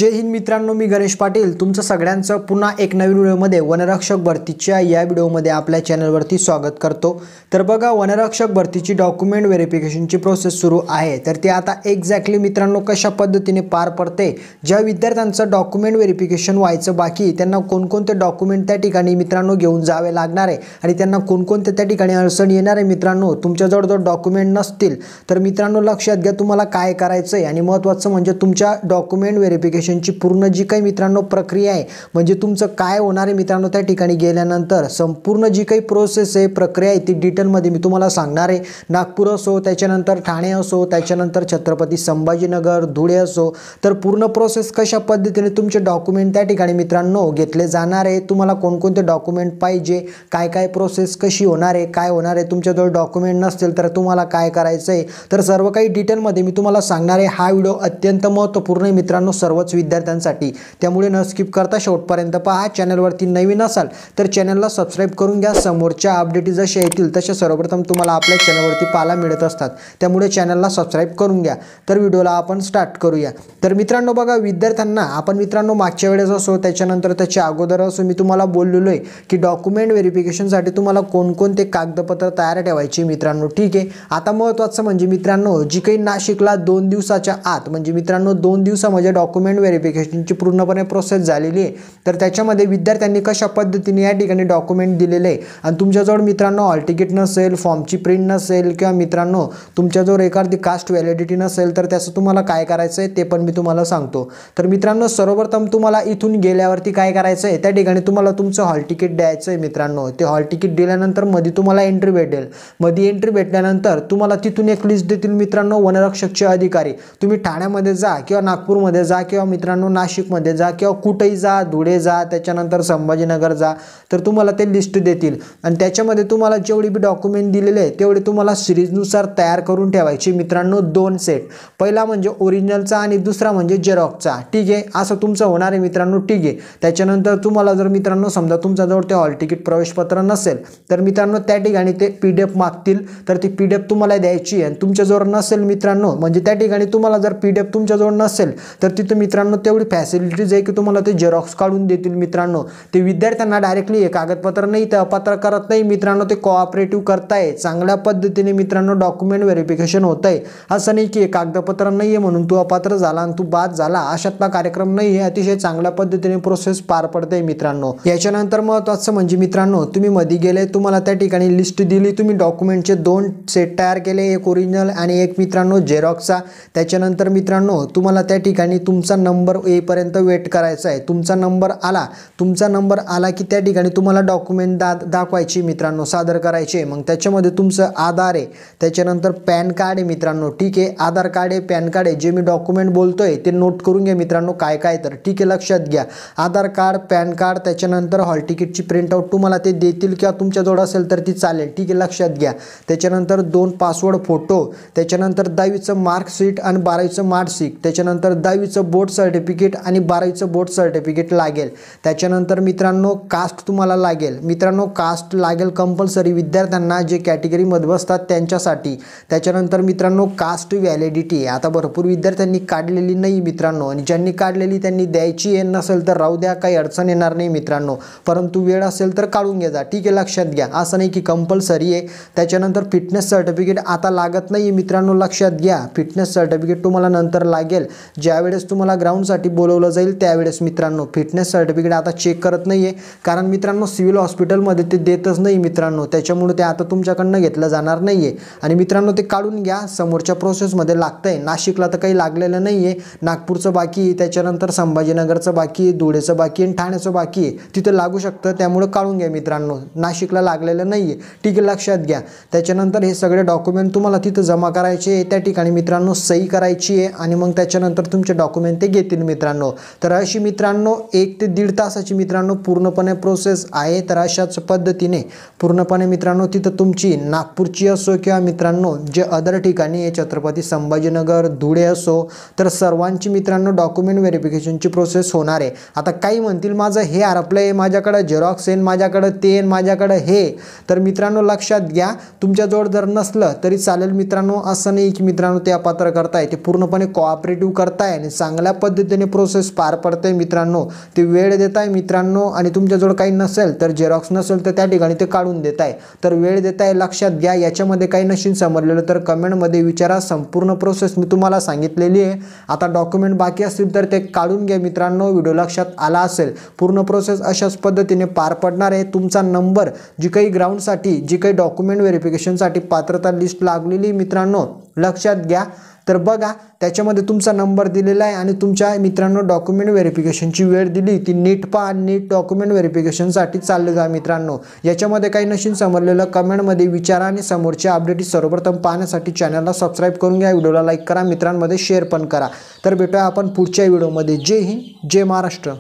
जय हिंद मित्रांनो, मी गणेश पाटील तुमचं सगळ्यांचं पुन्हा एक नवीन व्हिडिओमध्ये वनरक्षक भरतीच्या या व्हिडिओमध्ये आपल्या चॅनलवरती स्वागत करतो। तर बघा, वनरक्षक भरतीची डॉक्युमेंट व्हेरिफिकेशनची प्रोसेस सुरू आहे। तर ती आता एक्झॅक्टली मित्रांनो कशा पद्धतीने पार पडते, ज्या विद्यार्थ्यांचं डॉक्युमेंट व्हेरिफिकेशन व्हायचं बाकी त्यांना कोणकोणते डॉक्युमेंट त्या ठिकाणी मित्रांनो घेऊन जावे लागणार आहे आणि त्यांना कोणकोणते त्या ठिकाणी अडचण येणार आहे। मित्रांनो, तुमच्याजवळ जर डॉक्युमेंट नसतील तर मित्रांनो लक्षात घ्या तुम्हाला काय करायचं आहे। आणि महत्त्वाचं म्हणजे तुमच्या डॉक्युमेंट व्हेरिफिकेशनची पूर्ण जी काही मित्रांनो प्रक्रिया आहे, म्हणजे तुमचं काय होणार आहे मित्रांनो त्या ठिकाणी गेल्यानंतर संपूर्ण जी काही प्रोसेस आहे, प्रक्रिया आहे ती डिटेलमध्ये मी तुम्हाला सांगणार आहे। नागपूर असो, त्याच्यानंतर ठाणे असो, त्याच्यानंतर छत्रपती संभाजीनगर, धुळे असो, तर पूर्ण प्रोसेस कशा पद्धतीने तुमचे डॉक्युमेंट त्या ठिकाणी मित्रांनो घेतले जाणार आहे, तुम्हाला कोणकोणते डॉक्युमेंट पाहिजे, काय काय प्रोसेस कशी होणार आहे, काय होणार आहे, तुमच्याजवळ डॉक्युमेंट नसतील तर तुम्हाला काय करायचं आहे, तर सर्व काही डिटेलमध्ये मी तुम्हाला सांगणार आहे। हा व्हिडिओ अत्यंत महत्त्वपूर्ण आहे मित्रांनो सर्वच विद्यार्थ्यांसाठी, त्यामुळे न स्किप करता शेवटपर्यंत पहा। चॅनलवरती नवीन असाल तर चॅनलला सबस्क्राइब करून घ्या। समोरच्या अपडेट जसे येतील तसे सर्वप्रथम तुम्हाला आपल्या चॅनलवरती पाहायला मिळत असतात, त्यामुळे चॅनलला सबस्क्राइब करून घ्या। तर व्हिडिओला आपण स्टार्ट करूया। तर मित्रांनो बघा, विद्यार्थ्यांना आपण मित्रांनो मागच्या वेळेस असो, त्याच्यानंतर त्याच्या अगोदर असो, मी तुम्हाला बोललेलो आहे की डॉक्युमेंट व्हेरिफिकेशनसाठी तुम्हाला कोणकोणते कागदपत्र तयार ठेवायचे मित्रांनो, ठीक आहे। आता महत्त्वाचं म्हणजे मित्रांनो, जी काही नाशिकला 2 दिवसाच्या आत म्हणजे मित्रांनो 2 दिवसामध्ये डॉक्युमेंट व्हेरिफिकेशनची पूर्णपणे प्रोसेस झालेली आहे, तर त्याच्यामध्ये विद्यार्थ्यांनी कशा पद्धतीने या ठिकाणी डॉक्युमेंट दिलेले आहे आणि तुमच्याजवळ मित्रांनो हॉल तिकीट नसेल, फॉर्मची प्रिंट नसेल किंवा मित्रांनो तुमच्याजवळ एखादी कास्ट व्हॅलिडिटी नसेल तर त्याचं तुम्हाला काय करायचं आहे ते पण मी तुम्हाला सांगतो। तर मित्रांनो सर्वप्रथम तुम्हाला इथून गेल्यावरती काय करायचं आहे, त्या ठिकाणी तुम्हाला तुमचं हॉल तिकीट द्यायचं आहे मित्रांनो। ते हॉल तिकीट दिल्यानंतर मध्ये तुम्हाला एंट्री भेटेल, मध्ये एंट्री भेटल्यानंतर तुम्हाला तिथून एक लिस्ट देतील मित्रांनो वनरक्षकचे अधिकारी। तुम्ही ठाण्यामध्ये जा किंवा नागपूरमध्ये जा किंवा मित्रांनो नाशिकमध्ये जा किंवा कुठेही जा, धुळे जा, त्याच्यानंतर संभाजीनगर जा, तर तुम्हाला ते लिस्ट देतील आणि त्याच्यामध्ये तुम्हाला जेवढी बी डॉक्युमेंट दिलेले आहे तेवढे तुम्हाला सिरीजनुसार तयार करून ठेवायचे मित्रांनो। 2 सेट, पहिला म्हणजे ओरिजिनलचा आणि दुसरा म्हणजे जेरॉक्सचा, ठीक आहे। असं तुमचं होणार आहे मित्रांनो, ठीक आहे। त्याच्यानंतर तुम्हाला जर मित्रांनो समजा तुमच्याजवळ ते हॉल तिकीट प्रवेशपत्र नसेल तर मित्रांनो त्या ठिकाणी ते PDF मागतील, तर ती PDF तुम्हाला द्यायची आहे। तुमच्याजवळ नसेल मित्रांनो, म्हणजे त्या ठिकाणी तुम्हाला जर PDF तुमच्याजवळ नसेल तर तिथं मित्रांनो तेवढी फॅसिलिटीज आहे की तुम्हाला ते जेरॉक्स काढून देतील मित्रांनो। ते विद्यार्थ्यांना डायरेक्टली हे कागदपत्र नाही ते अपात्र करत नाही मित्रांनो, ते कोऑपरेटिव्ह करताय चांगल्या पद्धतीने मित्रांनो डॉक्युमेंट व्हेरिफिकेशन होत आहे। असं नाही की कागदपत्र नाही आहे म्हणून तू अपात्र झाला आणि तू बाद झाला, अशातला कार्यक्रम नाही आहे। अतिशय चांगल्या पद्धतीने प्रोसेस पार पडते मित्रांनो। याच्यानंतर महत्त्वाचं म्हणजे मित्रांनो तुम्ही मध्ये गेले, तुम्हाला त्या ठिकाणी लिस्ट दिली, तुम्ही डॉक्युमेंटचे 2 सेट तयार केले, एक ओरिजिनल आणि एक मित्रांनो जेरॉक्सचा। त्याच्यानंतर मित्रांनो तुम्हाला त्या ठिकाणी तुमचा नंबर येईपर्यंत वेट करायचा आहे। तुमचा नंबर आला की त्या ठिकाणी तुम्हाला डॉक्युमेंट दाखवायची मित्रांनो, सादर करायचे। मग त्याच्यामध्ये तुमचं आधार आहे, त्याच्यानंतर पॅन कार्ड आहे मित्रांनो, ठीक आहे। आधार कार्ड आहे, पॅन कार्ड आहे, जे मी डॉक्युमेंट बोलतोय ते नोट करून घ्या मित्रांनो काय काय, तर ठीक आहे लक्षात घ्या। आधार कार्ड, पॅन कार्ड, त्याच्यानंतर हॉल तिकीटची प्रिंटआउट तुम्हाला ते देतील किंवा तुमच्याजवळ असेल तर ती चालेल, ठीक आहे लक्षात घ्या। त्याच्यानंतर 2 पासवर्ड फोटो, त्याच्यानंतर 10वीचं मार्कशीट आणि 12वीचं मार्कशीट, त्याच्यानंतर 10वीचं बोर्ड सर्टिफिकेट आणि 12वीचं बोर्ड सर्टिफिकेट लागेल। त्याच्यानंतर मित्रांनो कास्ट तुम्हाला लागेल मित्रांनो, कास्ट लागेल कंपल्सरी विद्यार्थ्यांना जे कॅटेगरीमध्ये बसतात त्यांच्यासाठी। त्याच्यानंतर मित्रांनो कास्ट व्हॅलिडिटी आता भरपूर विद्यार्थ्यांनी काढलेली नाही मित्रांनो, आणि ज्यांनी काढलेली त्यांनी द्यायची आहे, नसेल तर राहू द्या, काही अडचण येणार नाही मित्रांनो, परंतु वेळ असेल तर काढून घ्या जा, ठीक आहे लक्षात घ्या। असं नाही की कंपल्सरी आहे। त्याच्यानंतर फिटनेस सर्टिफिकेट आता लागत नाही मित्रांनो, लक्षात घ्या। फिटनेस सर्टिफिकेट तुम्हाला नंतर लागेल, ज्यावेळेस तुम्हाला ग्राउंडसाठी बोलवलं जाईल त्यावेळेस मित्रांनो। फिटनेस सर्टिफिकेट आता चेक करत नाही आहे, कारण मित्रांनो सिव्हिल हॉस्पिटलमध्ये ते देतच नाही मित्रांनो, त्याच्यामुळे ते आता तुमच्याकडनं घेतलं जाणार नाही आहे। आणि मित्रांनो ते काढून घ्या, समोरच्या प्रोसेसमध्ये लागतंय। नाशिकला तर काही लागलेलं नाही आहे, नागपूरचं बाकी, त्याच्यानंतर संभाजीनगरचं बाकी, धुळेचं बाकी आणि ठाण्याचं बाकी आहे, तिथं लागू शकतं, त्यामुळे काढून घ्या मित्रांनो। नाशिकला लागलेलं नाही आहे, ठीक आहे लक्षात घ्या। त्याच्यानंतर हे सगळे डॉक्युमेंट तुम्हाला तिथं जमा करायचे, त्या ठिकाणी मित्रांनो सही करायची आहे आणि मग त्याच्यानंतर तुमचे डॉक्युमेंट ते घेतील मित्रांनो। तर अशी मित्रांनो 1 ते 1.5 तासाची मित्रांनो पूर्णपणे प्रोसेस आहे। तर अशाच पद्धतीने पूर्णपणे मित्रांनो तिथं तुमची नागपूरची असो किंवा मित्रांनो जे अदर ठिकाणी आहे, छत्रपती संभाजीनगर, धुळे असो, तर सर्वांची मित्रांनो डॉक्युमेंट व्हेरिफिकेशनची प्रोसेस होणार आहे। आता काही म्हणतील माझं हे हरपलं आहे, माझ्याकडे झेरॉक्स आहे, माझ्याकडे ते आहे, माझ्याकडे हे, तर मित्रांनो लक्षात घ्या तुमच्याजवळ जर नसलं तरी चालेल मित्रांनो। असं नाही की मित्रांनो ते अपात्र करताय, ते पूर्णपणे कोऑपरेटिव्ह करताय आणि चांगल्या पद्धतीने प्रोसेस पार पडते मित्रांनो, ती वेळ देत आहे मित्रांनो. आणि तुमच्याजवळ काही नसेल तर झेरॉक्स नसेल तर त्या ठिकाणी ते काढून देत आहे. तर वेळ देत आहे लक्षात घ्या. याच्यामध्ये काही नशीन समजलेलं तर कमेंटमध्ये विचारा. संपूर्ण प्रोसेस मी तुम्हाला सांगितलेली आहे. आता डॉक्युमेंट बाकी असतील तर ते काढून घ्या मित्रांनो. व्हिडिओ लक्षात आला असेल. पूर्ण प्रोसेस अशाच पद्धतीने पार पडणार आहे. तुमचा नंबर जी काही ग्राउंडसाठी जी काही डॉक्युमेंट व्हेरिफिकेशनसाठी पात्रता लिस्ट लागलेली मित्रांनो लक्षात घ्या. तर बघा त्याच्यामध्ये तुमचा नंबर दिलेला आहे आणि तुमच्या मित्रांनो डॉक्युमेंट व्हेरिफिकेशनची वेळ दिली ती नीट पहा. नीट डॉक्युमेंट व्हेरिफिकेशनसाठी चाललं जा मित्रांनो. याच्यामध्ये काही नशीन समजलेलं कमेंटमध्ये विचारा आणि समोरचे अपडेट सर्वप्रथम पाहण्यासाठी चॅनलला सबस्क्राईब करून घ्या. व्हिडिओला लाईक करा, मित्रांमध्ये शेअर पण करा. तर भेटूया आपण पुढच्या व्हिडिओमध्ये. जय हिंद, जय महाराष्ट्र.